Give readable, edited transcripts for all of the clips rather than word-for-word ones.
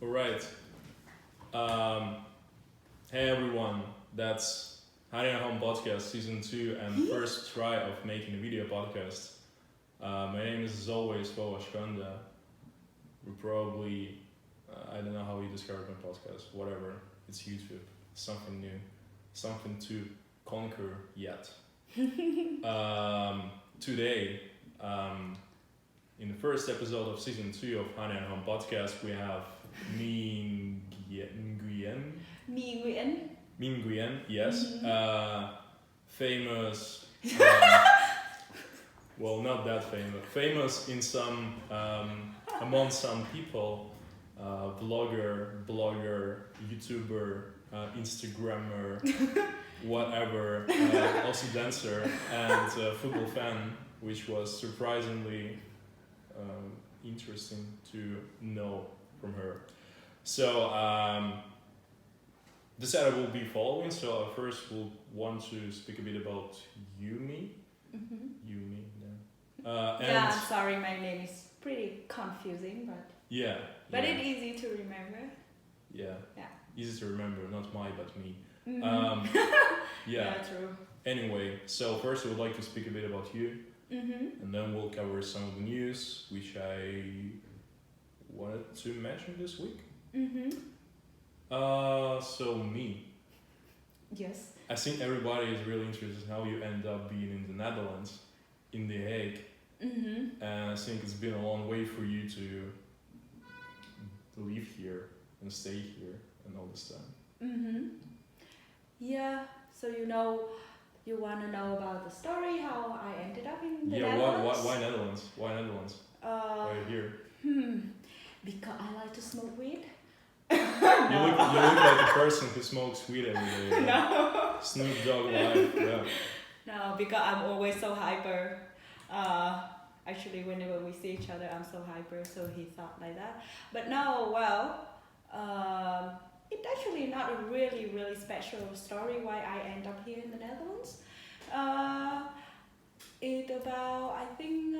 All right. Um, hey everyone, that's Hiding Home Podcast Season 2 and first try of making a video podcast. My name is as always Boa Shkanda. We're probably, I don't know how you describe my podcast, whatever. It's YouTube, something new, something to conquer yet. Today, in the first episode of Season 2 of Hiding Home Podcast, we have My Nguyen. My Nguyen. My Nguyen, yes. Mm-hmm. Famous, well, not that famous. Famous in some, among some people, blogger, YouTuber, Instagrammer, whatever, also dancer and football fan, which was surprisingly interesting to know from her. So the setup will be following. So first we'll want to speak a bit about Yumi. Mm-hmm. Yumi, Yeah, I'm sorry, my name is pretty confusing, but it's easy to remember. Yeah. Yeah. Easy to remember, not my but me. Mm-hmm. Yeah. True. Anyway, so first I would like to speak a bit about you, Mm-hmm. and then we'll cover some of the news which I wanted to mention this week. Mm-hmm. So me. Yes. I think everybody is really interested in how you end up being in the Netherlands, in The Hague. Mm-hmm. And I think it's been a long way for you to live here and stay here and all this time. Mm-hmm. Yeah, so you want to know about the story, how I ended up in the Netherlands? Why Netherlands? Why Netherlands? Why here? Because I like to smoke weed. You look like a person who smokes weed every day. No. Snoop Dogg life, yeah. No, because I'm always so hyper. Actually, whenever we see each other, I'm so hyper, so he thought like that. But no, well, it's actually not a really, really special story why I end up here in the Netherlands. It about, I think,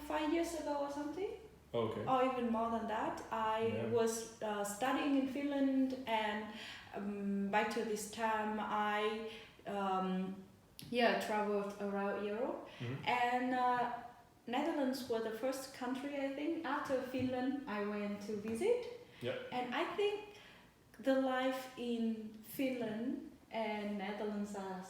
5 years ago or something. Okay. Or even more than that. I was studying in Finland, and back to this time, I traveled around Europe. Mm-hmm. And Netherlands was the first country, I think, after Finland, I went to visit. Yep. And I think the life in Finland and Netherlands are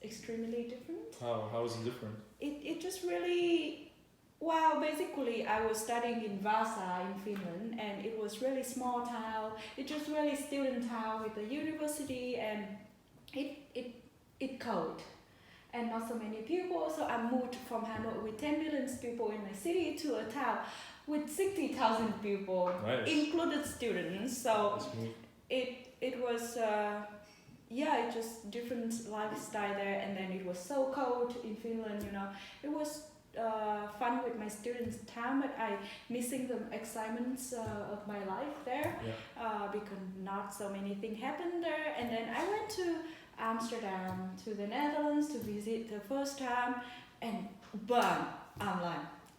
extremely different. How is it different? It just really, well, basically I was studying in Vasa in Finland, and it was really small town. It just really student town with a university, and it cold and not so many people. So I moved from Hanoi with 10 million people in a city to a town with 60,000 people, Nice. included students. So That's neat. it was it just different lifestyle there, and then it was so cold in Finland. It was fun with my students' time, but I missing the excitements of my life there. Because not so many things happened there. And then I went to Amsterdam, to the Netherlands, to visit the first time, and bam,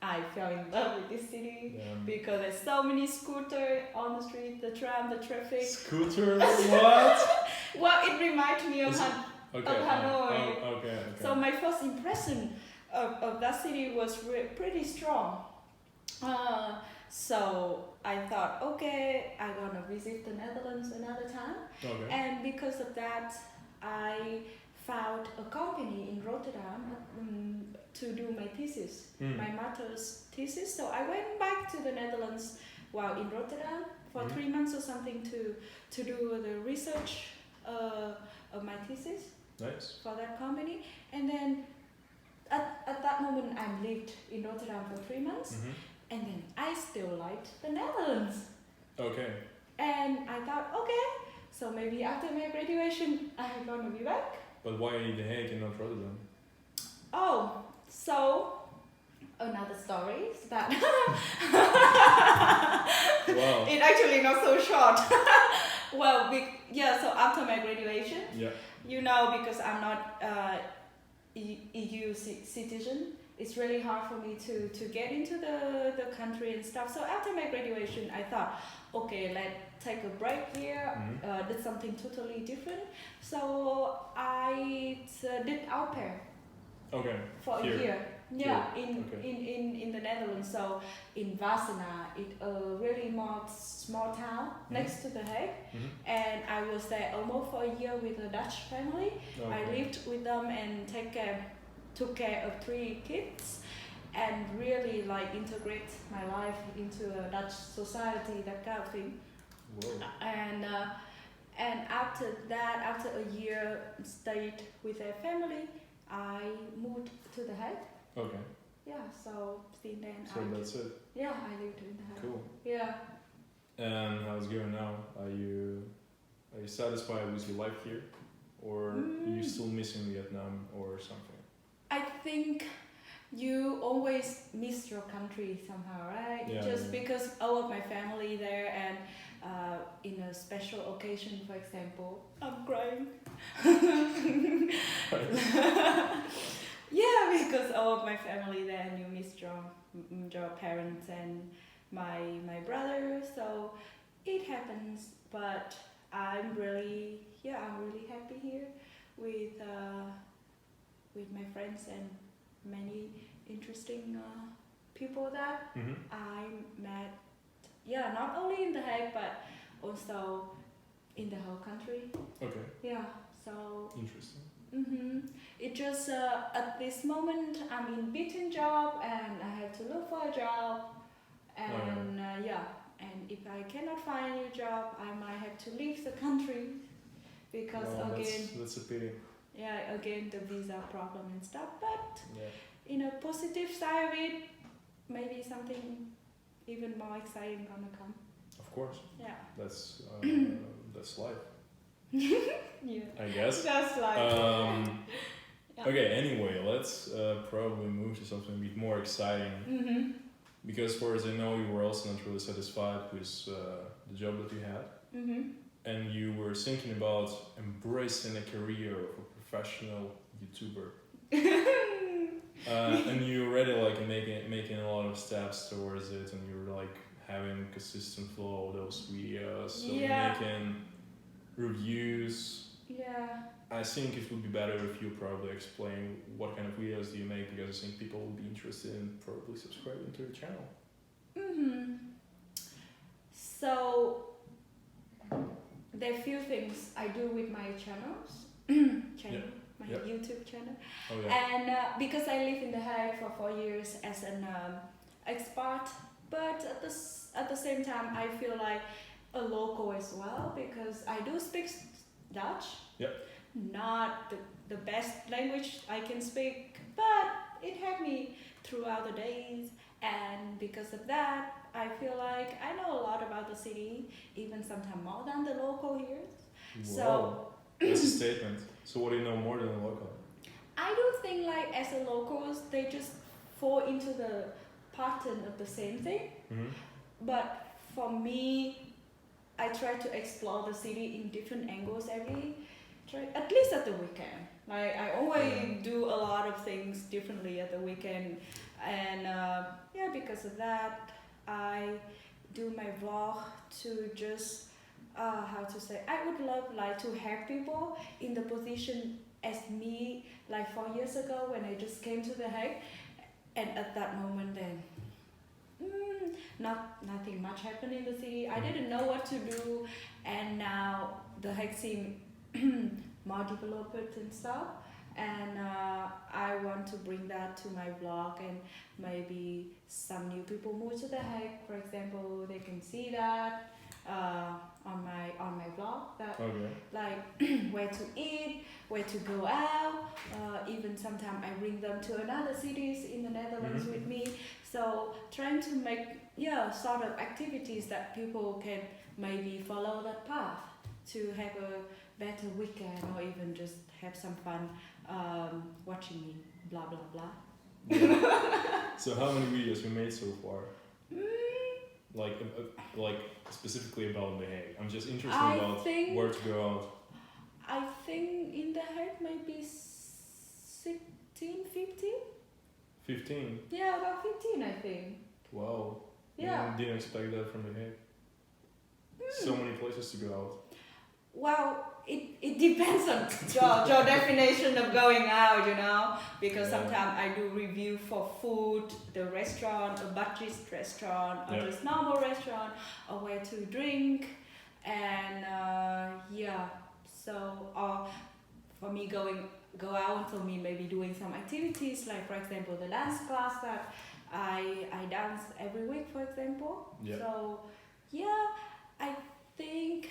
I fell in love with this city because there's so many scooters on the street, the tram, the traffic. Scooter? What? Well, it reminds me of Hanoi. Okay. So my first impression of that city was pretty strong. So I thought, okay, I'm gonna visit the Netherlands another time. Okay. And because of that, I found a company in Rotterdam to do my thesis, my master's thesis. So I went back to the Netherlands while in Rotterdam for 3 months or something to do the research of my thesis. Nice. For that company. And then at that moment I lived in Rotterdam for 3 months, and then I still liked the Netherlands. Okay. And I thought, okay, so maybe after my graduation I'm gonna be back. But why The Hague and not Rotterdam? Oh, so another story is that Wow. it actually not so short. Well, so after my graduation, because I'm not EU citizen, it's really hard for me to get into the country and stuff. So after my graduation, I thought, okay, let's take a break here, did something totally different. So I did au pair Okay. for Here. a year. Yeah, Okay. in the Netherlands. So in Wassenaar, it a really small town next to The Hague, and I was there almost for a year with a Dutch family. Okay. I lived with them and took care of 3 kids, and really like integrate my life into a Dutch society, that kind of thing. Whoa. And after that, after a year stayed with their family, I moved to The Hague. Okay. Yeah, so since then So that's it. Yeah, I lived in The Hague. Cool. Yeah. And how's it going now? Are you satisfied with your life here, or are you still missing Vietnam or something? I think you always miss your country somehow, right? Yeah, Just yeah. because all of my family there, and in a special occasion, for example, I'm crying. Yeah, because all of my family there, and you miss your parents and my brother, so it happens. But I'm really happy here with my friends and many interesting people that I met. Yeah, not only in The Hague but also in the whole country. Okay. Yeah, so Interesting. it just at this moment I'm in between job and I have to look for a job, and and if I cannot find a new job, I might have to leave the country because again that's a pity. yeah, again the visa problem and stuff. But Yeah. in a positive side of it, maybe something even more exciting gonna come. Of course. Yeah. That's life. Yeah. I guess. That's like. Yeah. Okay. Anyway, let's probably move to something a bit more exciting. Because, as far as I know, you were also not really satisfied with the job that you had, and you were thinking about embracing a career of a professional YouTuber. And you already like making a lot of steps towards it, and you were like having consistent flow of those videos, so making reviews. Yeah. I think it would be better if you probably explain what kind of videos do you make, because I think people will be interested in probably subscribing to your channel. So there are few things I do with my channels, my YouTube channel, and because I live in The Hague for 4 years as an expat, but at the same time I feel like a local as well, because I do speak Dutch. Yep. Not the best language I can speak, but it helped me throughout the days, and because of that I feel like I know a lot about the city, even sometimes more than the local here. Wow. So that's a statement. So what do you know more than a local? I do think like as a locals they just fall into the pattern of the same thing, but for me I try to explore the city in different angles at least at the weekend. Like I always do a lot of things differently at the weekend, and because of that I do my vlog to just how to say, I would love like to help people in the position as me like 4 years ago when I just came to The Hague, and at that moment then nothing much happened in the city. I didn't know what to do, and now The Hague seemed more developed and stuff, and I want to bring that to my vlog, and maybe some new people move to The Hague, for example, they can see that on my vlog, that like where to eat, where to go out, even sometimes I bring them to another cities in the Netherlands with me, so trying to make sort of activities that people can maybe follow that path to have a better weekend, or even just have some fun watching me blah blah blah. So how many videos you made so far? Like specifically about The Hague. I'm just interested about where to go out. I think in The Hague maybe 16, 15. 15? Yeah, about 15, I think. Wow. Yeah. Didn't expect that from The Hague. So many places to go out. Well, it depends on your definition of going out, you know, because sometimes I do review for food, the restaurant, a budget restaurant, or just normal restaurant, or where to drink, and so or for me go out, for me maybe doing some activities, like for example the dance class that I dance every week, for example. So yeah, I think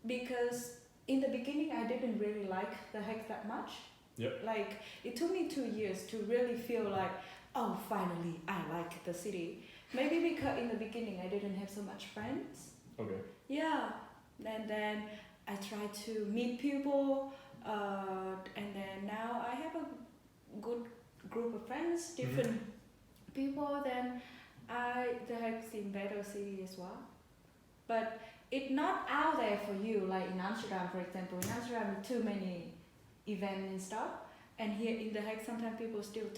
because in the beginning I didn't really like The Hague that much. Like it took me 2 years to really feel like, oh, finally I like the city. Maybe because in the beginning I didn't have so much friends. Okay. Yeah. And then I tried to meet people, and then now I have a good group of friends, different people. Then The Hague seems better city as well. But it's not out there for you, like in Amsterdam, for example. In Amsterdam, too many events and stuff. And here in The Hague, sometimes people still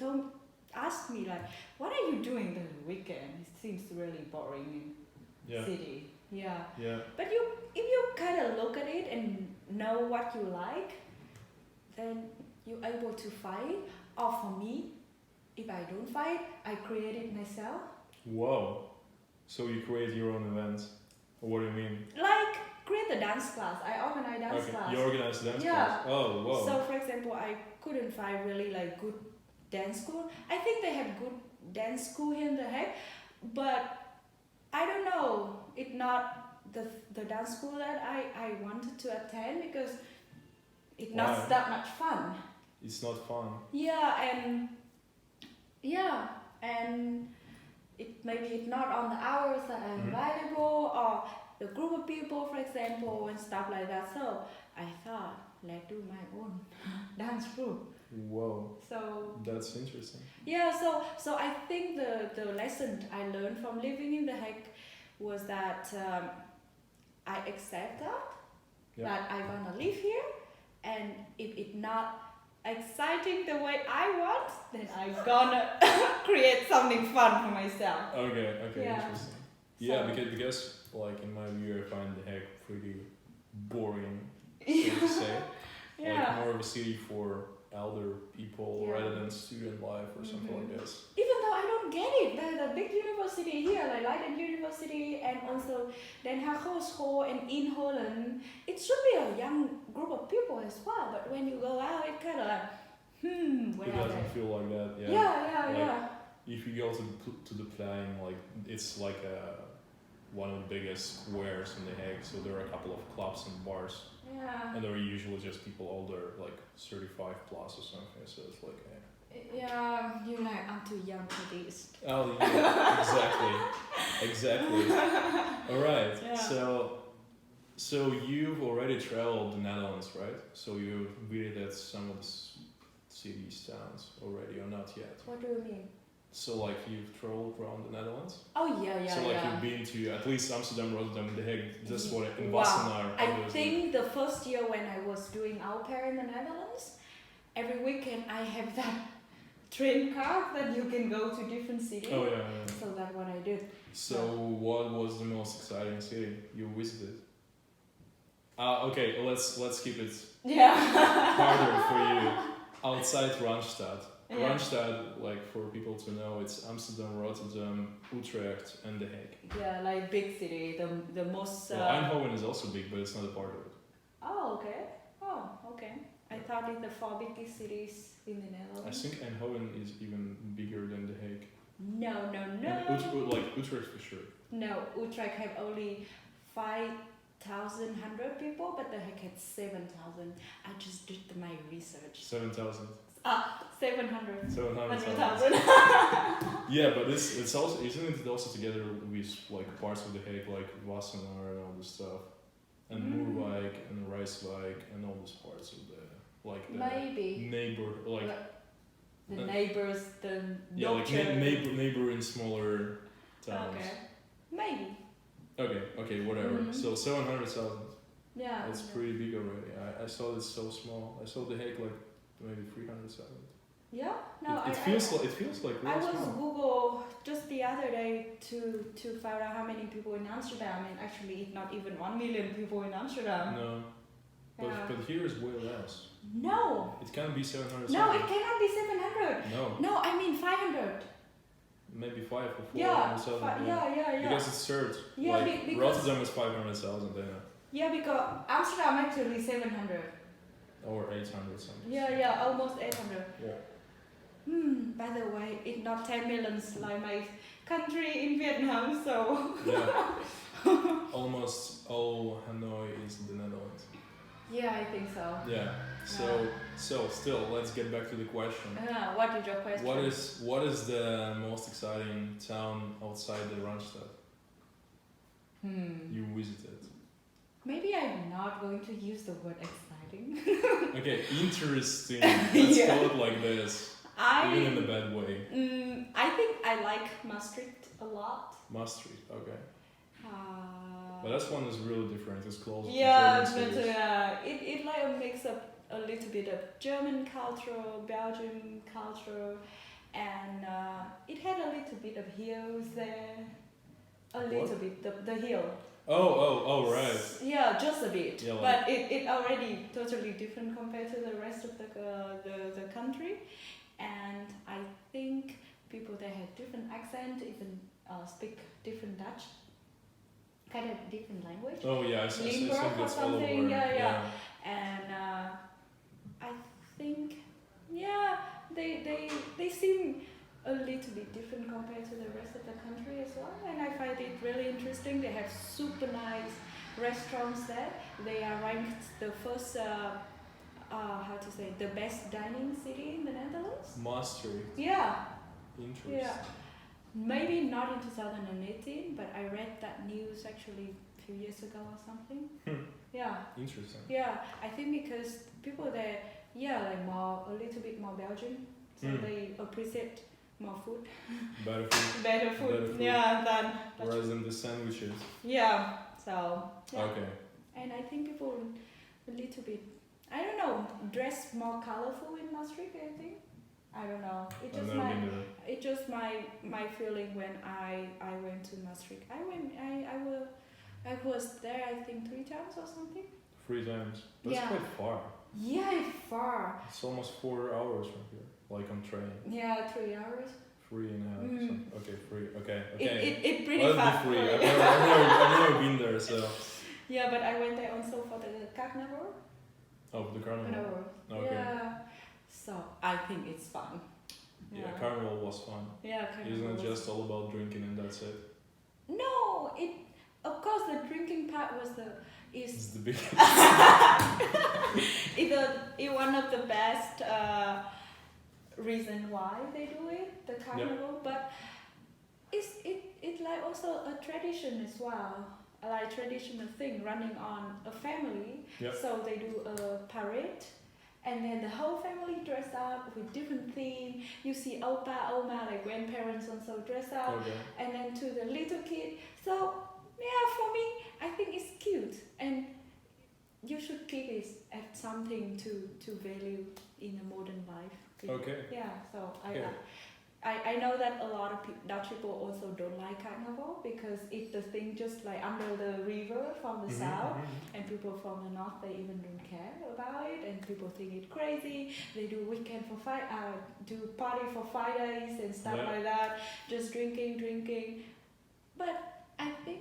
ask me like, "What are you doing the weekend?" It seems really boring in city. Yeah. But if you kind of look at it and know what you like, then you're able to find. Or for me, if I don't find, I create it myself. Wow. So you create your own events? What do you mean? Like create the dance class. I organize dance class. You organize dance class? Oh, wow. So for example, I couldn't find really like good dance school. I think they have good dance school here in The Hague, but I don't know. It's not the dance school that I wanted to attend because it's not that much fun. It's not fun. And it maybe it's not on the hours that are available, or the group of people, for example, and stuff like that. So I thought, let's do my own dance group. Whoa. So that's interesting. Yeah, so I think the lesson I learned from living in The Hague was that I accept that I wanna live here, and if it's not exciting the way I want, then I'm gonna create something fun for myself. Okay, interesting. Yeah, because like in my view, I find The Hague pretty boring, so to say. Like more of a city for elder people rather than student life or something like this. Even though I don't get it, the big university here, like Leiden University and also Den Haag Hogeschool and in Holland, it should be a young group of people as well. But when you go out, it kind of like, it doesn't feel like that. Yeah. If you go to the Plein, like it's like one of the biggest squares in The Hague, so there are a couple of clubs and bars. Yeah. And they're usually just people older, like 35 plus or something, so it's like, Yeah, you're like, I'm too young for this. Oh, yeah, exactly. Alright, so you've already traveled the Netherlands, right? So you've visited some of the cities, towns already, or not yet? What do you mean? So like you've traveled around the Netherlands? Oh yeah. So like you've been to at least Amsterdam, Rotterdam, and The Hague, just what in Wassenaar. I think the first year when I was doing au pair in the Netherlands, every weekend I have that train card that you can go to different cities. Oh yeah. So that's what I did. So what was the most exciting city you visited? Okay, let's keep it harder for you. Outside Randstad. Randstad, like for people to know, it's Amsterdam, Rotterdam, Utrecht, and The Hague. Yeah, like big city, the most. Well, Eindhoven is also big, but it's not a part of it. Oh, okay. I thought it's the 4 biggest cities in the Netherlands. I think Eindhoven is even bigger than The Hague. No. Like Utrecht for sure. No, Utrecht have only 5,100 people, but The Hague had 7,000. I just did my research. 7,000. 700. 700,000. Yeah, but it's also, isn't it also together with like parts of The Hague, like Wassenaar and all this stuff, and Moerwijk and Rijswijk and all these parts of the neighbor, like the neighbors, the neighbor in smaller towns. Okay, maybe. Okay, whatever. So 700,000. Yeah. It's pretty big already. I saw it's so small. I saw The Hague like maybe 300,000. Yeah, no, It feels like I really was small. Google just the other day to find out how many people in Amsterdam, and actually not even 1 million people in Amsterdam. No, Yeah. but here is way less. No. It can be 700. No, it cannot be 700. No, No, I mean 500. maybe 5 or 4 Yeah, or 7. yeah. Because it's third. Yeah, like because Rotterdam is 500,000 there, yeah, because Amsterdam actually 700. or 800 something. Yeah, almost 800. Yeah. By the way, it's not 10 millions like my country in Vietnam, so. Yeah. Almost all Hanoi is the Netherlands. Yeah, I think so. Yeah. So still, let's get back to the question. What is your question? What is the most exciting town outside the Randstad you visited? Maybe I'm not going to use the word exciting. Okay, interesting. Let's Yeah. call it like this. Even in a bad way. I think I like Maastricht a lot. Maastricht, okay. Uh, But this one is really different. It's close to yeah, German but cities. it like a mix up a little bit of German culture, Belgian culture, and it had a little bit of hills there. Little bit, the hill. Oh, right. Yeah, just a bit. Yeah, like- but it already totally different compared to the rest of the country. And I think people that have different accent even speak different Dutch. Kind of different language. Oh yeah, I think Limburg or that's all over. something, yeah. And I think, yeah, they seem a little bit different compared to the rest of the country as well. And I find it really interesting. They have super nice restaurants there. They are ranked the first, the best dining city in the Netherlands. Maastricht. Yeah. Interesting. Yeah. Maybe not in 2018, but I read that news actually a few years ago or something. Yeah. Interesting. Yeah, I think because people there, like a little bit more Belgian, so they appreciate more food. Better food. Better food. Better food. Yeah, than. Whereas in the sandwiches. Yeah. So. Yeah. Okay. And I think people a little bit, I don't know, dress more colorful in Maastricht. I think. I don't know. It I've just never been there. It just my feeling when I went to Maastricht. I was there I think 3 times or something. 3 times. That's Yeah. quite far. Yeah, it's far. It's almost 4 hours from here. Like on train. Yeah, 3 hours. 3.5. Mm. Okay, 3. Okay. It pretty Let it fast. be 3. I've never been there, so. Yeah, but I went there also for the carnival. Oh, the carnival. Okay. Yeah. So I think it's fun. Yeah, carnival was fun. Yeah, carnival. Isn't it was just all about drinking and that's it? No, it. Of course, the drinking part was It's the biggest. it's one of the best reason why they do it, the carnival. But it's like also a tradition as well, like traditional thing running on a family. Yep. So they do a parade. And then the whole family dressed up with different theme. You see Opa, Oma, like grandparents also dress up. Okay. And then to the little kid. So yeah, for me, I think it's cute. And you should keep it as something to value in a modern life. Okay. Yeah, so Okay. I know that a lot of Dutch people also don't like carnival because it's the thing just like under the river from the south, and people from the north they even don't care about it, and people think it's crazy. They do weekend for do party for 5 days and stuff like that, just drinking. But I think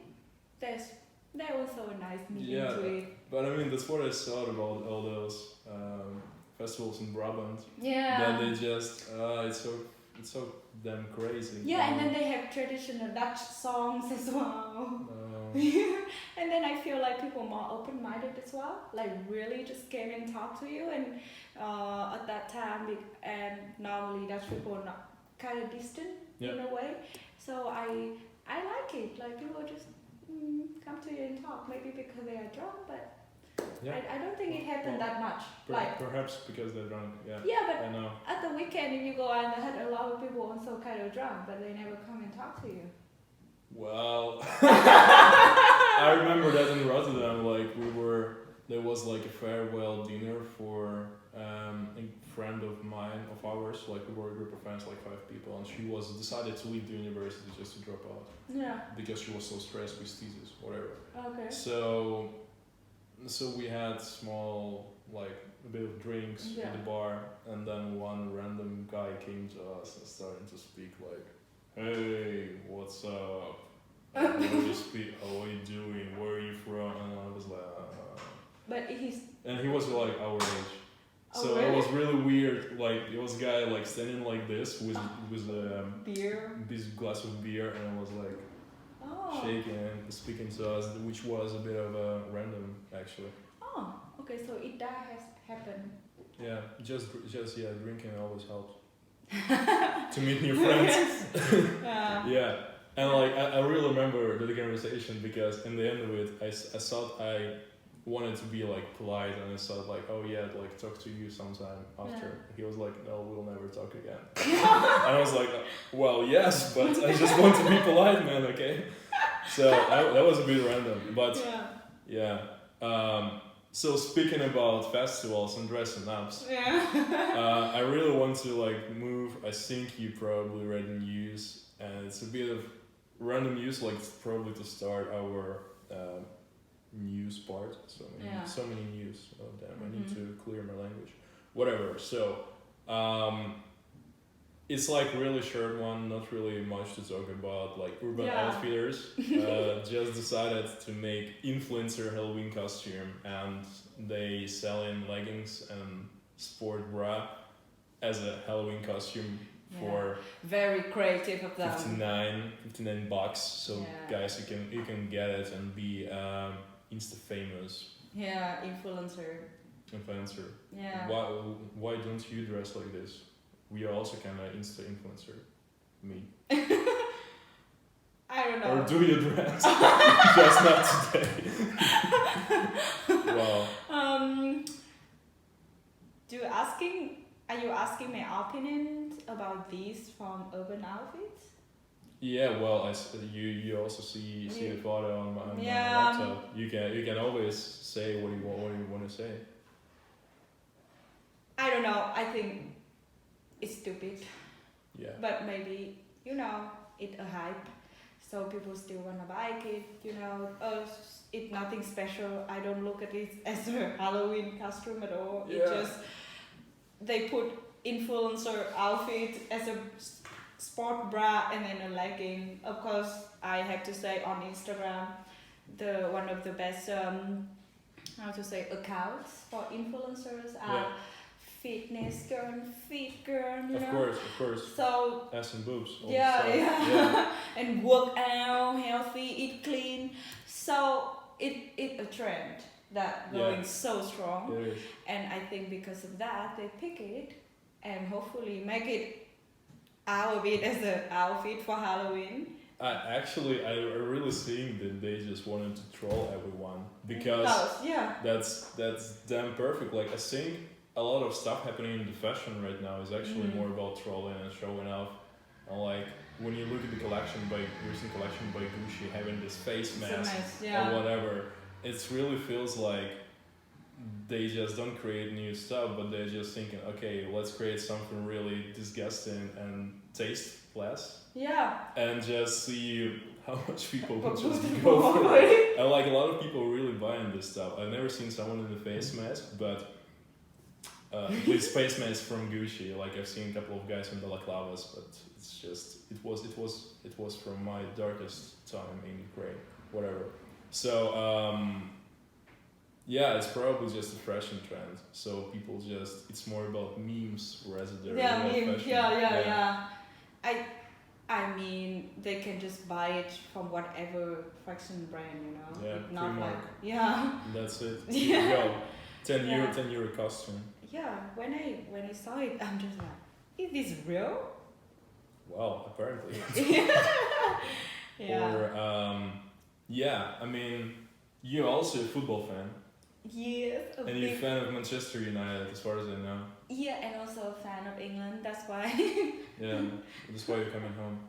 there's also a nice meaning to it. But I mean that's what I saw about all those festivals in Brabant. Yeah. That they just it's so damn crazy. Yeah, and then they have traditional Dutch songs as well. And then I feel like people more open-minded as well, like really just came and talked to you. And at that time, and normally Dutch people are not kind of distant in a way. So I like it. Like people just come to you and talk. Maybe because they are drunk, but I don't think it happened that much. Perhaps because they're drunk. Yeah. Yeah, but I know. at the weekend, if you go out, I had a lot of people also kind of drunk, but they never come and talk to you. Well, I remember that in Rotterdam, like we were there was like a farewell dinner for a friend of mine, of ours, like we were a group of friends, like 5 people, and she was decided to leave the university just to drop out Yeah. because she was so stressed with thesis, whatever. Okay. So we had small, like a bit of drinks at the bar, and then one random guy came to us and started to speak like, "Hey, what's up? How are you doing? Where are you from?" And I was like, But and he was like our age. Oh, So really? it was really weird. Like it was a guy like standing like this with beer. this glass of beer, and I was like shaking and speaking to us, which was a bit of a random actually. Oh, okay. So that has happened. Yeah, just drinking always helps to meet new friends. Yeah, and like I really remember the conversation because in the end of it, I thought I wanted to be like polite, and I thought like, oh yeah, I'd like talk to you sometime after. He was like, no, we'll never talk again. And I was like, well, yes, but I just want to be polite, man. Okay. So that was a bit random, but yeah. So speaking about festivals and dressing ups, I really want to like move. I think you probably read the news, and it's a bit of random news, like probably to start our news part. So many news. Oh damn! I need to clear my language. Whatever. So it's like really short one, not really much to talk about. Like Urban Outfitters just decided to make influencer Halloween costume, and they sell in leggings and sport bra as a Halloween costume for very creative of them. $59 So guys, you can get it and be Insta famous. Yeah, influencer. Yeah. Why don't you dress like this? We are also kind of Insta influencer. Me. I don't know. Or do you dress? Just not today. Wow. Are you asking my opinion about these from Urban Outfits? Yeah, well, you also see the photo on my laptop. You can always say what you want to say. I don't know. I think it's stupid. Yeah. But maybe it's a hype, so people still wanna buy it. It's nothing special. I don't look at it as a Halloween costume at all. Yeah. It just they put influencer outfit as a sport bra and then a legging. Of course, I have to say on Instagram, one of the best accounts for influencers are fitness girl, fit girl. Of course. So ass and boobs. And work out, healthy, eat clean. So it's a trend that going so strong. It is. And I think because of that, they pick it and hopefully make it our bit as an outfit for Halloween. I really think that they just wanted to troll everyone because that's damn perfect. Like I think a lot of stuff happening in the fashion right now is actually more about trolling and showing off. And like when you look at the recent collection by Gucci having this face mask or whatever, it really feels like they just don't create new stuff, but they're just thinking, okay, let's create something really disgusting and tasteless. Yeah. And just see how much people will just go for it. And like a lot of people really buying this stuff. I've never seen someone in a face mask, but with face masks from Gucci. Like I've seen a couple of guys in balaclavas, but it's just it was from my darkest time in Ukraine, whatever. So it's probably just a fashion trend. So people it's more about memes rather than memes. Fashion. I mean, they can just buy it from whatever fashion brand, Yeah, not like That's it. Here you go. 10 euro costume. Yeah, when I saw it, I'm just like, is this real? Well, apparently. Yeah. Or I mean, you're also a football fan. Yes. And you're a fan of Manchester United, as far as I know. Yeah, and also a fan of England. That's why. Yeah, that's why you're coming home.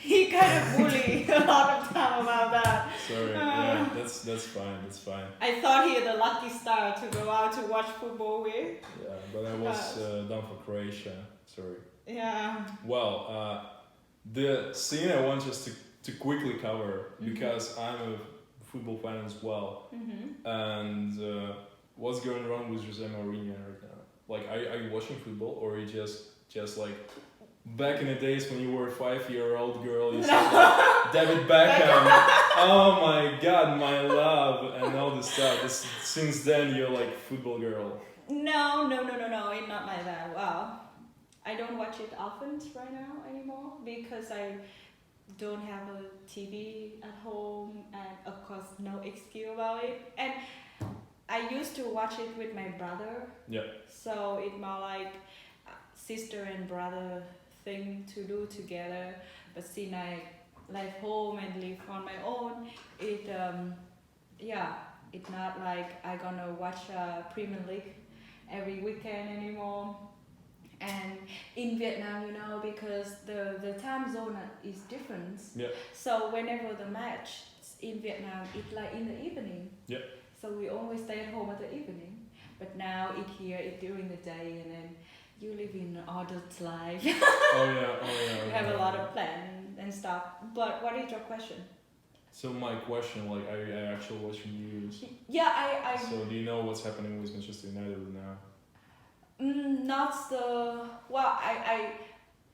He kind of bullied a lot of time about that. Sorry. That's fine. That's fine. I thought he had a lucky star to go out to watch football with. Yeah, but I was done for Croatia. Sorry. Yeah. Well, the scene I want just to quickly cover because I'm a football fan as well. And what's going wrong with Jose Mourinho right now? Like, are you watching football, or are you just like back in the days when you were a 5-year-old girl, you said like David Beckham, oh my God, my love, and all this stuff. Since then, you're like football girl. No, it's not like that. Wow. I don't watch it often right now anymore because I don't have a TV at home, and of course no excuse about it. And I used to watch it with my brother. Yeah. So it's more like sister and brother thing to do together. But since I left home and live on my own, it's not like I gonna watch Premier League every weekend anymore. And in Vietnam, because the time zone is different. Yeah. So whenever the match in Vietnam, it's like in the evening. Yeah. So we always stay at home at the evening. But now it's during the day, and then you live in an adult life. Oh yeah. You have a lot of plans and stuff. But what is your question? So my question, like, are you actually watching news? Yeah, I. So do you know what's happening with Manchester United now? Not the. Well,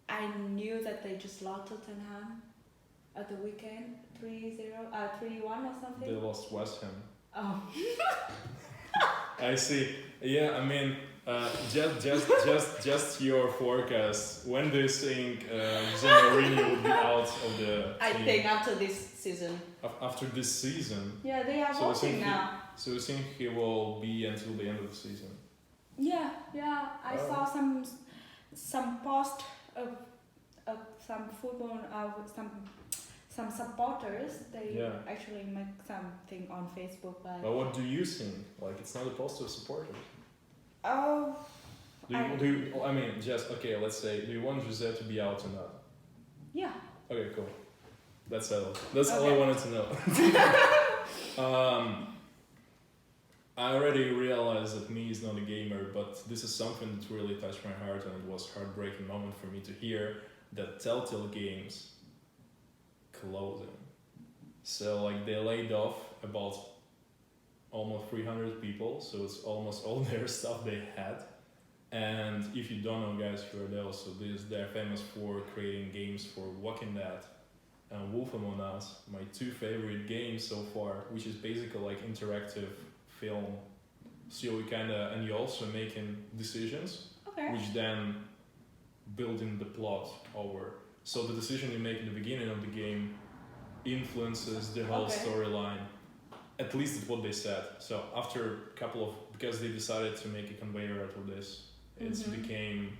I knew that they just lost Tottenham at the weekend, 3-1 or something. They lost West Ham. Oh. I see. Yeah, I mean, just your forecast. When do you think Jose Mourinho will be out of the team? I think after this season. After this season? Yeah, they are voting now. So you think he will be until the end of the season? Yeah. I saw some post of some football some supporters. They actually make something on Facebook like. But what do you think? Like, it's not a post of supporters. Oh. Let's say, do you want Jose to be out or not? Yeah. Okay, cool. That's settled. That's all I wanted to know. I already realized that me is not a gamer, but this is something that really touched my heart, and it was a heartbreaking moment for me to hear that Telltale Games closing. So like they laid off about almost 300 people, so it's almost all their stuff they had. And if you don't know, guys, who are they? So they're famous for creating games for Walking Dead and Wolf Among Us, my two favorite games so far, which is basically like interactive film. So and you're also making decisions, which then building the plot over. So the decision you make in the beginning of the game influences the whole storyline. At least it's what they said. So after a couple of, because they decided to make a conveyor out of this, it became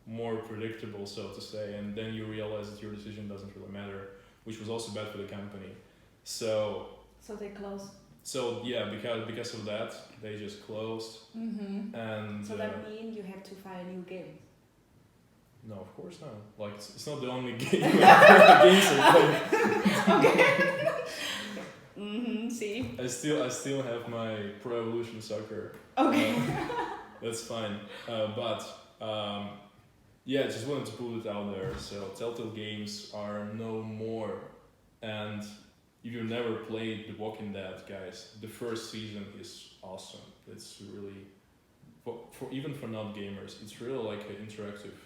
more predictable, so to say, and then you realize that your decision doesn't really matter, which was also bad for the company. So they closed. So yeah, because of that, they just closed. And so that means you have to find a new game. No, of course not. Like it's not the only game. Games are playing. Okay. See. I still have my Pro Evolution Soccer. Okay. That's fine. Yeah, just wanted to put it out there. So Telltale Games are no more, and if you've never played The Walking Dead, guys, the first season is awesome. It's really, for even for not gamers, it's really like an interactive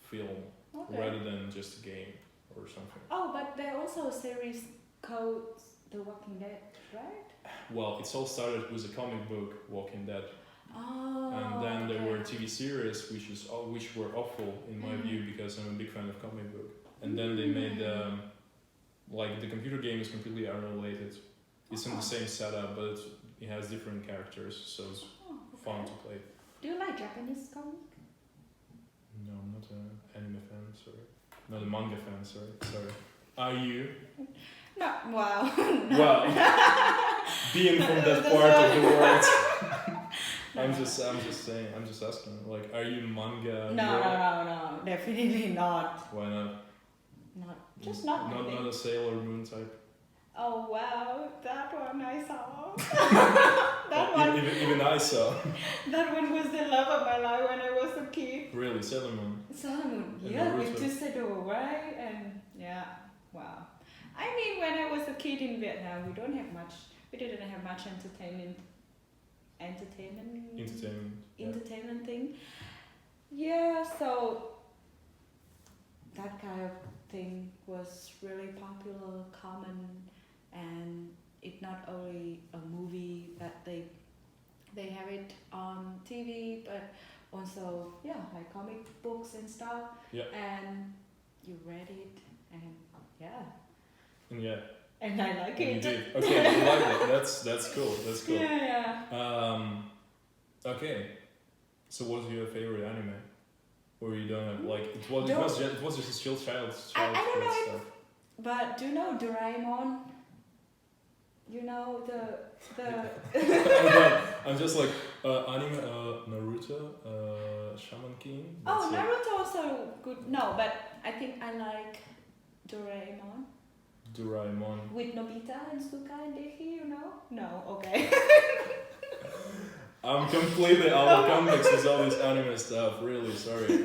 film rather than just a game or something. Oh, but there also a series called The Walking Dead, right? Well, it's all started with a comic book, Walking Dead. Oh. And then there were TV series, which were awful in my view, because I'm a big fan of comic book. And then they made like the computer game is completely unrelated. It's in the same setup, but it has different characters, so it's fun to play. Do you like Japanese comic? No, I'm not an anime fan, sorry. Not a manga fan, sorry. Are you? No, wow. No. Well, being from that part of the world. I'm just saying, I'm just asking, like, are you manga? No, definitely not. Why not? Not a Sailor Moon type? Oh wow, that one I saw. Even I saw. That one was the love of my life when I was a kid. Really, Sailor Moon. Solomon, And yeah, with Naruto. Twisted Door, right? And yeah, wow. I mean, when I was a kid in Vietnam, we didn't have much entertainment thing. Yeah, so that kind of thing was really popular, common, and it not only a movie that they have it on TV, but also like comic books and stuff. Yeah. And you read it, and Yeah. and I like And it. you did. Okay, you like it. That's cool. That's cool. Yeah. Okay. So what's your favorite anime? Or you don't have like it was just a child I don't know stuff. But do you know Doraemon? You know the I'm just like anime Naruto, Shaman King. Oh, That's it. Naruto also good. No, but I think I like Doraemon Doraemon. with Nobita and Suka and Deki. You know? No, okay. I'm completely out of context with all this anime stuff. Really sorry.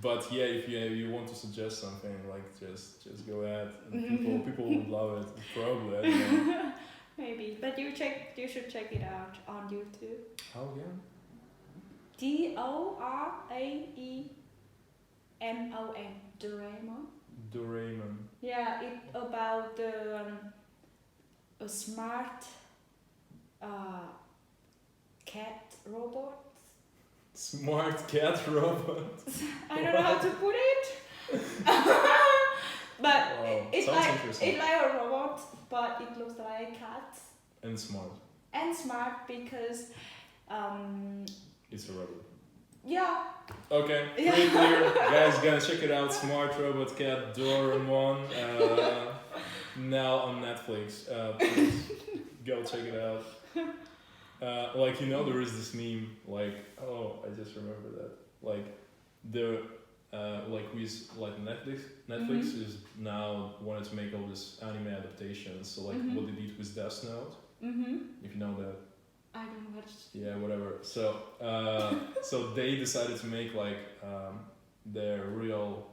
But yeah, if you want to suggest something, like just go ahead. And people would love it. Probably. I don't know. Maybe, but you should check it out on YouTube. How again? Doraemon. Doraemon. Doraemon. Yeah, it about the a smart cat robot. Smart cat robot. I don't know how to put it. But Wow, it's sounds like interesting. a robot, but it looks like a cat. And smart. And smart because It's a robot. yeah. Okay, Yeah. pretty clear. Guys, gonna check it out. Smart Robot Cat Doraemon. Now on Netflix. Please go check it out. Like there is this meme. Like I just remember that. Like the Netflix is now wanted to make all this anime adaptations. So what they did with Death Note. If you know that. I don't watch. Yeah, whatever. So, so they decided to make their real,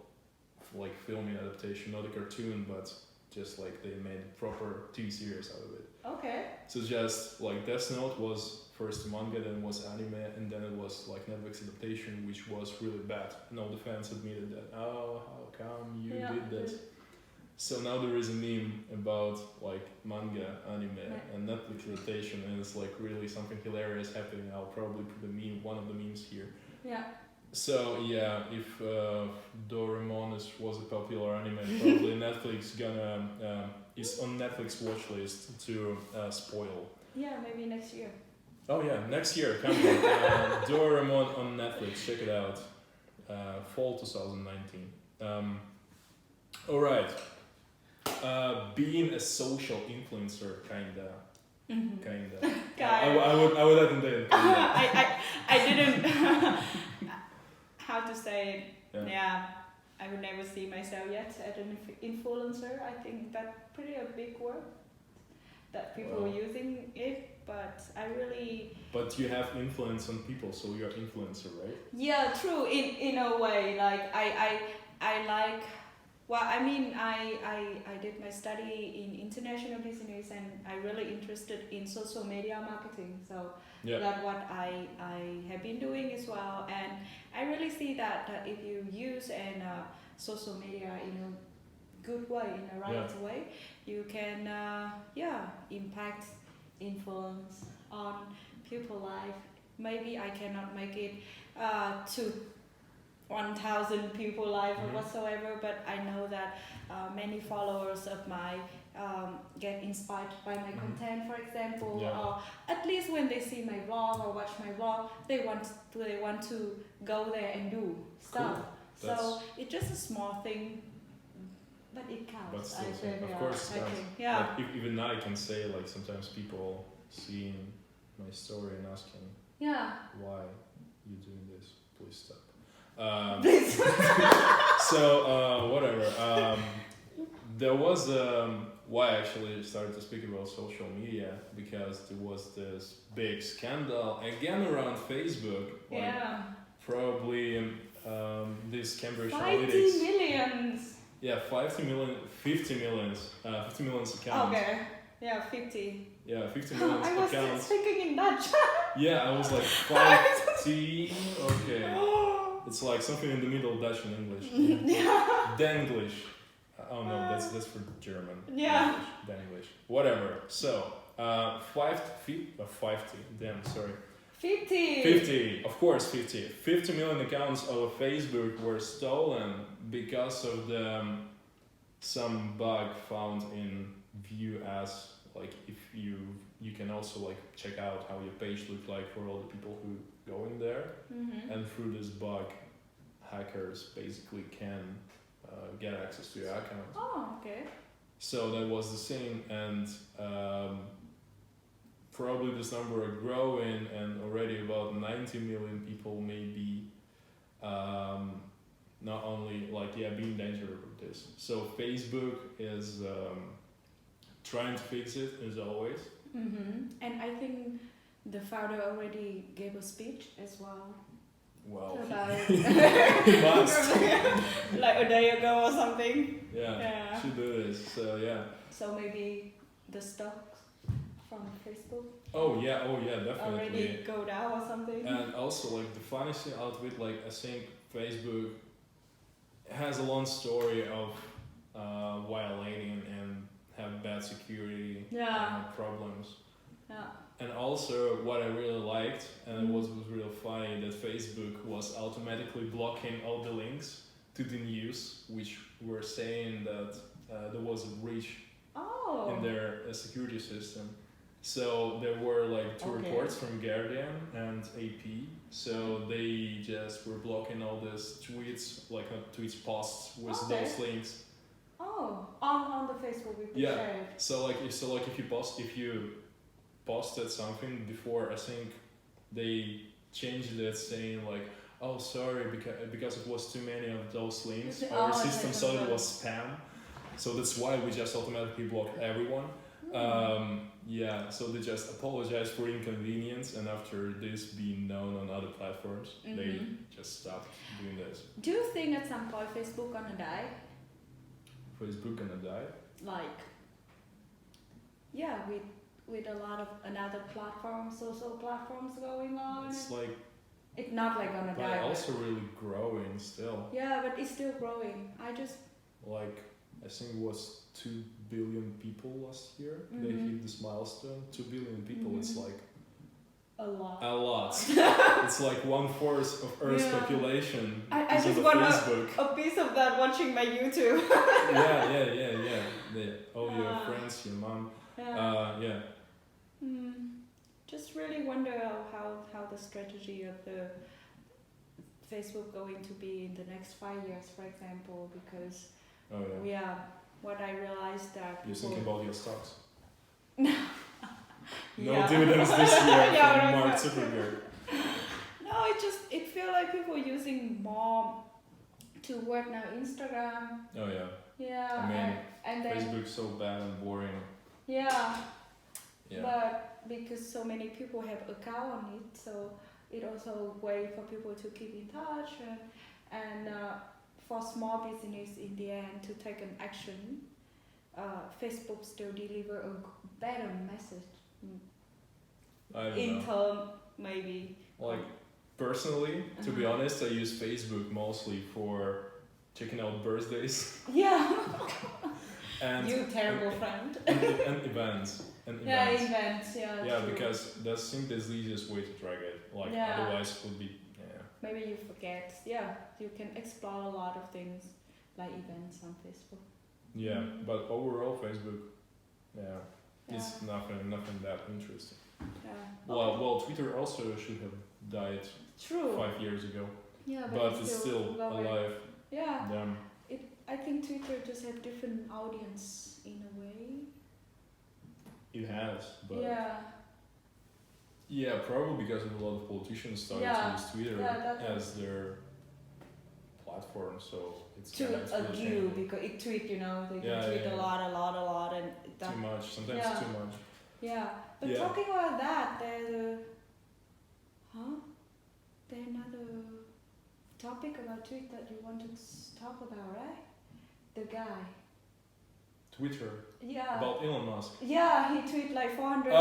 filming adaptation, not a cartoon, but just they made a proper TV series out of it. Okay. So just Death Note was first manga, then was anime, and then it was Netflix adaptation, which was really bad. And all the fans admitted that. Oh, how come you did that? So now there is a meme about manga, anime, and Netflix adaptation, and it's really something hilarious happening. I'll probably put one of the memes here. Yeah. So yeah, if Doraemon was a popular anime, probably Netflix is on Netflix watch list to spoil. Yeah, maybe next year. Oh yeah, next year coming. Doraemon on Netflix, check it out. Fall 2019. All right. Being a social influencer, kinda. I would add in there. I didn't. How to say it? Yeah, I would never see myself yet as an influencer. I think that's pretty a big word that people are using it, but I really. But you have influence on people, so you're an influencer, right? Yeah, true. In a way, I like. Well, I mean, I did my study in international business, and I really interested in social media marketing. So that's what I have been doing as well. And I really see that if you use social media in a good way, in a right way, you can impact, influence on people's life. Maybe I cannot make it to 1,000 people live or whatsoever, but I know that many followers of mine get inspired by my content, for example, or at least when they see my vlog or watch my vlog, they want to go there and do stuff. Cool. So it's just a small thing, but it counts. But still, I think, of course it counts. Yeah. Even now I can say sometimes people seeing my story and asking, why you doing this? Please stop. So whatever. there was why I actually started to speak about social media, because there was this big scandal again around Facebook. Like, Yeah. probably this Cambridge 50 Analytics. millions. Yeah, 50 millions accounts. Okay. Yeah, 50. Yeah, 50 million I was accounts. speaking in Dutch. Yeah, I was like 50. Okay. It's like something in the middle, Dutch and English. Yeah. Denglish. Oh no, that's for German. Yeah. Denglish. Whatever. So, 50. Damn, sorry. 50. 50. Of course, 50. 50 million accounts of Facebook were stolen because of some bug found in View as, like, if you can also like check out how your page looks like for all the people who go in there. Mm-hmm. And through this bug, hackers basically can get access to your account. Oh, okay. So that was the same, and probably this number are growing, and already about 90 million people may be not only like being dangerous with this. So Facebook is trying to fix it as always. Mm-hmm. And I think the founder already gave a speech as well. Well, About he must. like a day ago or something. Yeah, should do this. So yeah. So maybe the stocks from Facebook Oh yeah, definitely. already go down or something. And also, like, the funny thing out of it, like, I think Facebook has a long story of violating and have bad security problems. Yeah. And also, what I really liked, and was really funny, that Facebook was automatically blocking all the links to the news, which were saying that there was a breach in their security system. So there were like two reports from Guardian and AP. So they just were blocking all these tweets, like not tweets, posts with those links. Oh, on the Facebook we could share it. So like if you posted something before, I think they changed it saying like, oh sorry, because it was too many of those links, our system thought it was spam. So that's why we just automatically blocked everyone. So they just apologized for inconvenience, and after this being known on other platforms, they just stopped doing this. Do you think at some point Facebook gonna die? Facebook gonna die? Like, with a lot of another platforms, social platforms going on. It's like, it's not like gonna die. But also really growing still. Yeah, but it's still growing. I think it was 2 billion people last year. They hit this milestone. 2 billion people. It's like a lot. A lot. It's like 1/4 of Earth's population. I is just on want Facebook. a piece of that watching my YouTube. All your friends, your mom. Just really wonder how the strategy of the Facebook going to be in the next 5 years, for example, because what I realized that you're thinking about your stocks. No dividends this year from Mark Zuckerberg. No, it feels like people using more to work now Instagram. Oh yeah. Yeah. I mean, and then Facebook's so bad and boring. Yeah. But because so many people have account on it, so it also a way for people to keep in touch and for small business in the end to take an action. Facebook still deliver a better message. I don't in know. term maybe. Like personally, to be honest, I use Facebook mostly for checking out birthdays. Yeah. And you terrible friend. And events. Yeah, events. Yeah. Yeah, true. because that's I think that's the easiest way to track it. Like otherwise it would be Maybe you forget. Yeah, you can explore a lot of things like events on Facebook. Yeah, but overall Facebook, it's nothing that interesting. Yeah. Well, Twitter also should have died 5 years ago. Yeah, but it's still alive. Yeah. Damn. I think Twitter just have different audience in a way. It has, but probably because of a lot of politicians started to use Twitter as their platform, so it's To it's really you changing. because it tweet, you know, they Yeah, tweet yeah, a lot, and Too much. Sometimes Yeah. too much. Yeah, but Yeah. talking about that, there's another topic about tweet that you wanted to talk about, right? The guy. Twitter Yeah. about Elon Musk. Yeah, he tweet like 400. Hey.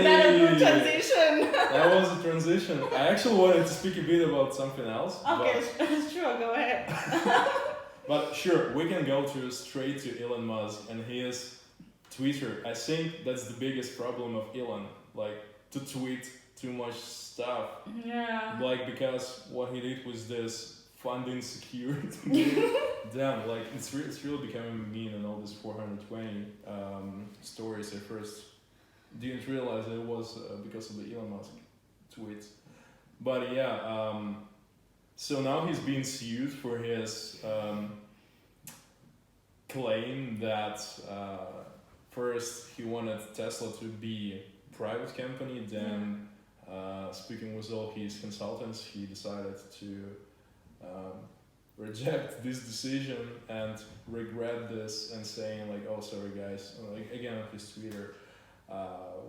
That a good transition. That was a transition. I actually wanted to speak a bit about something else. Okay, sure, go ahead. But sure, we can go straight to Elon Musk and his Twitter. I think that's the biggest problem of Elon, like to tweet too much stuff. Yeah. Like because what he did was this funding secured. Damn, like it's really becoming a meme and all this 420 stories. I first didn't realize it was because of the Elon Musk tweets. But yeah, so now he's being sued for his claim that first he wanted Tesla to be a private company, then speaking with all his consultants, he decided to reject this decision and regret this and saying like, oh sorry guys, like again on his Twitter,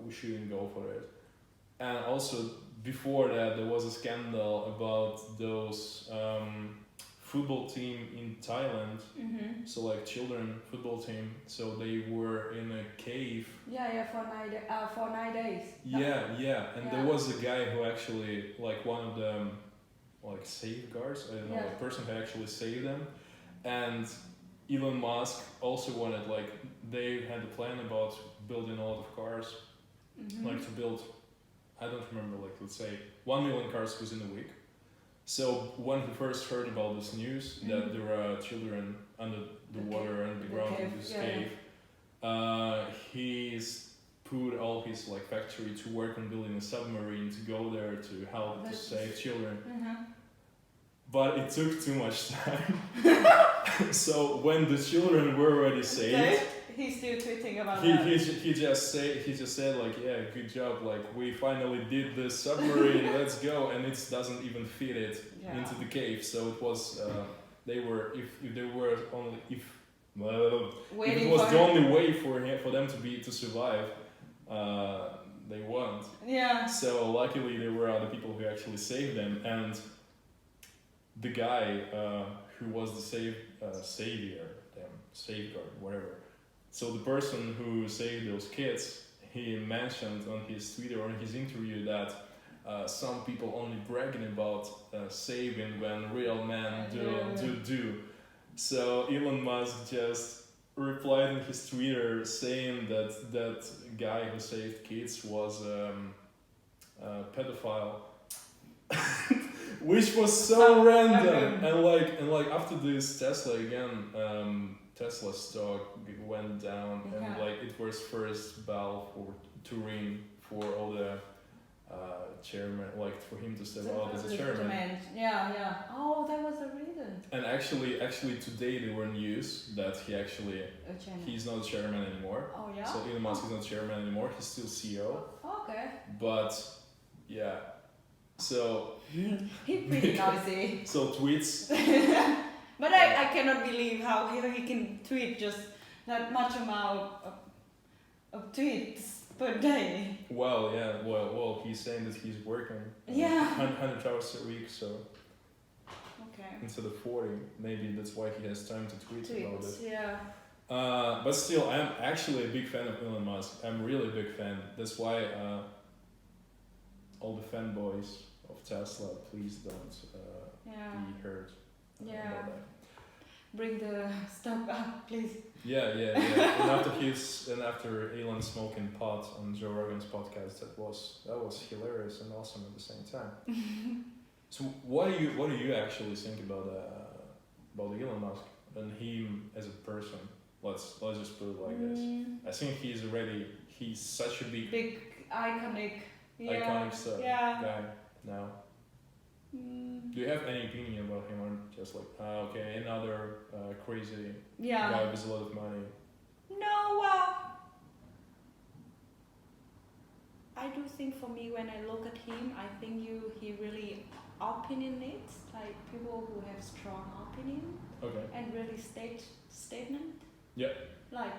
we shouldn't go for it. And also before that there was a scandal about those football team in Thailand, so like children football team, so they were in a cave. Yeah, for 9 days. Yeah, and there was a guy who actually, like one of them, like safeguards, I don't know, a person who actually saved them. And Elon Musk also wanted, like, they had a plan about building a lot of cars, like to build, I don't remember, like let's say 1 million cars within a week. So when he first heard about this news that there are children under the water, underground in this cave, he's put all his like factory to work on building a submarine to go there to help to save children. But it took too much time. So when the children were already saved, he's still tweeting about that. He just said like, yeah, good job, like we finally did this submarine, let's go, and it doesn't even fit it into the cave. So it was if it was the only way for them to survive, they won't. Yeah. So luckily there were other people who actually saved them, and the guy who was the savior, safeguard, whatever. So the person who saved those kids, he mentioned on his Twitter or in his interview that some people only bragging about saving when real men do. So Elon Musk just replied in his Twitter saying that guy who saved kids was a pedophile. Which was so random, and like after this Tesla again, Tesla stock went down, and like it was first bell to ring for all the chairman, like for him to step out as a chairman. Yeah. Oh, that was the reason. And actually today there were news that he's not chairman anymore. Oh yeah. So Elon Musk is not chairman anymore. He's still CEO. Okay. But yeah. So he's pretty noisy. So tweets. But I cannot believe how he can tweet just that much amount of tweets per day. Well, yeah. Well, he's saying that he's working 100 hours a week, so instead of 40, maybe that's why he has time to tweet about it. Yeah. But still, I'm actually a big fan of Elon Musk. I'm really a big fan. That's why all the fanboys of Tesla, please don't be hurt about that. Bring the stock up, please. Yeah. and after Elon smoking pot on Joe Rogan's podcast, that was hilarious and awesome at the same time. So what do you actually think about Elon Musk and him as a person? Let's just put it like this. I think he's such a big iconic guy now. Do you have any opinion about him, or just like another crazy guy with a lot of money? No, well, I do think for me when I look at him, I think he really opinionated, like people who have strong opinion Okay. and really statement. Yeah. Like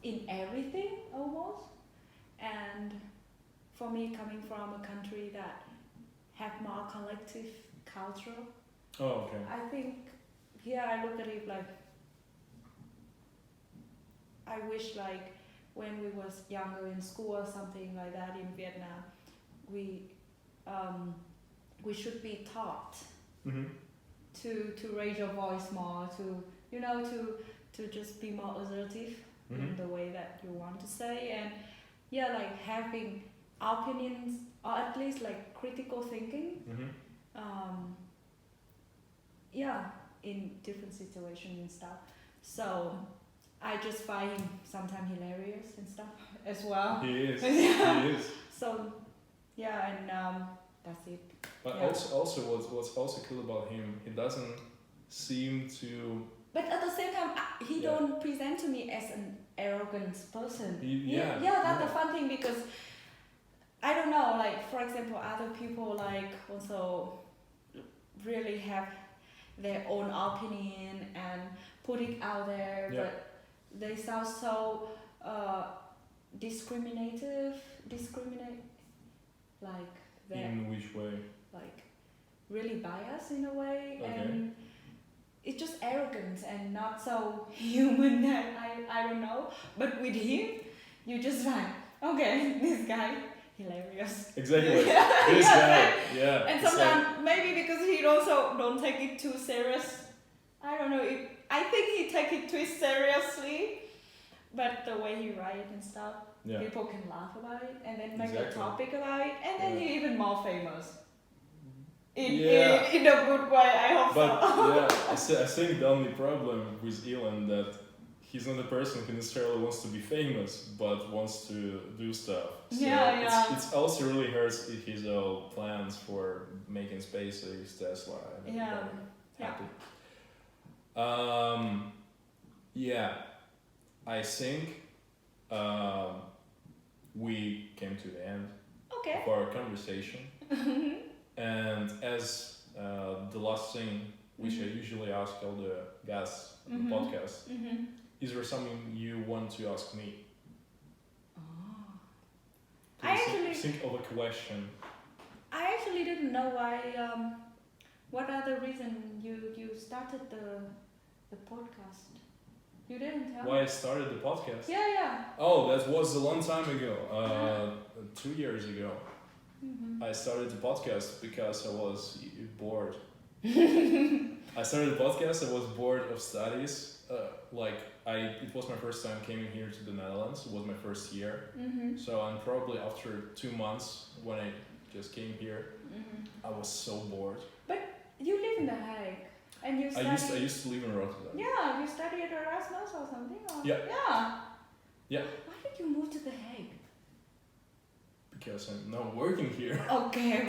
in everything almost. And for me, coming from a country that have more collective culture, Oh, okay. I think, I look at it like, I wish like when we was younger in school or something like that in Vietnam, we should be taught Mm-hmm. to raise your voice more, to just be more assertive in Mm-hmm. the way that you want to say, and like having opinions or at least like critical thinking, Mm-hmm. in different situations and stuff. So I just find him sometimes hilarious and stuff as well. He is. Yeah. He is. So and that's it. But Yeah. also what's also cool about him, he doesn't seem to. But at the same time, he Yeah. don't present to me as an arrogant person. Yeah. That's the fun thing, because I don't know, like for example, other people like also really have their own opinion and put it out there, Yeah. but they sound so discriminate, like they're In which way? like really biased in a way, Okay. and it's just arrogant and not so human. That I don't know, but with him you just like, okay, this guy hilarious. Exactly. Yeah, This yeah, guy. right. Yeah. And it's sometimes maybe because he also don't take it too serious. I don't know. I think he take it too seriously, but the way he write and stuff, Yeah. people can laugh about it and then make Exactly. a topic about it, and then Yeah. he even more famous. Yeah. In a good way, I hope But so. yeah, I think the only problem with Elon that he's not a person who necessarily wants to be famous, but wants to do stuff. So Yeah. It's also really hurts his plans for making SpaceX, Tesla, and Yeah. everybody Yeah. happy. I think we came to the end Okay. of our conversation. And as the last thing, which I usually ask all the guests on the podcast, is there something you want to ask me? I actually Think of a question. I actually didn't know why. What other reason you started the podcast? You didn't tell Why me. I started the podcast? Yeah. Oh, that was a long time ago. 2 years ago. I started the podcast because I was bored. I started the podcast. I was bored of studies. It was my first time coming here to the Netherlands. It was my first year. So and probably after 2 months when I just came here, I was so bored. But you live in The Hague, and you study. I used to live in Rotterdam. Yeah, you study at Erasmus or something. Or? Yeah. Yeah. Why did you move to The Hague? Because I'm not working here. Okay,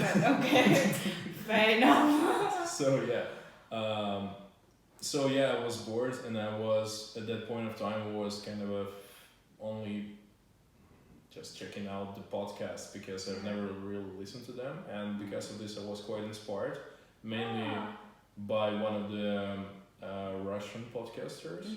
fair enough. So yeah, I was bored, and I was at that point of time was kind of only just checking out the podcast because I've never really listened to them, and because of this I was quite inspired, mainly by one of the Russian podcasters.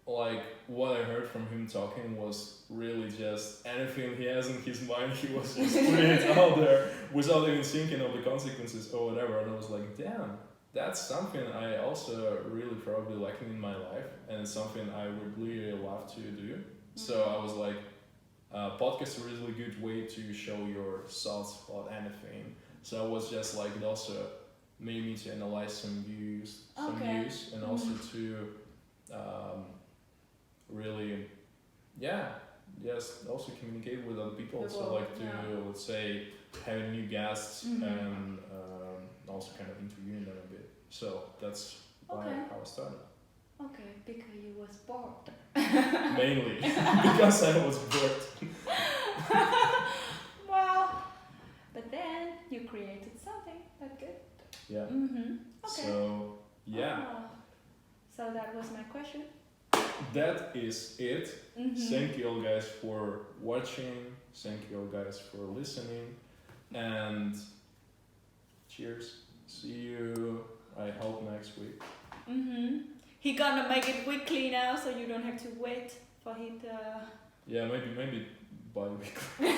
Like what I heard from him talking was really just anything he has in his mind, he was just putting it out there without even thinking of the consequences or whatever, and I was like, damn. That's something I also really probably lacking in my life, and it's something I would really love to do. So I was like, podcast is a really good way to show your thoughts about anything. So I was just like, it also made me to analyze some views, and also to really, just also communicate with other people. So like to, let's say, having new guests and also kind of interviewing them a bit. So that's how I started. Okay, because you was bored. Mainly because I was bored. Well, but then you created something. That's good. Yeah. Okay. So yeah. So that was my question. That is it. Thank you all guys for watching. Thank you all guys for listening. And cheers. See you, I hope, next week. He gonna make it weekly now, so you don't have to wait for it. Yeah, maybe bi-weekly.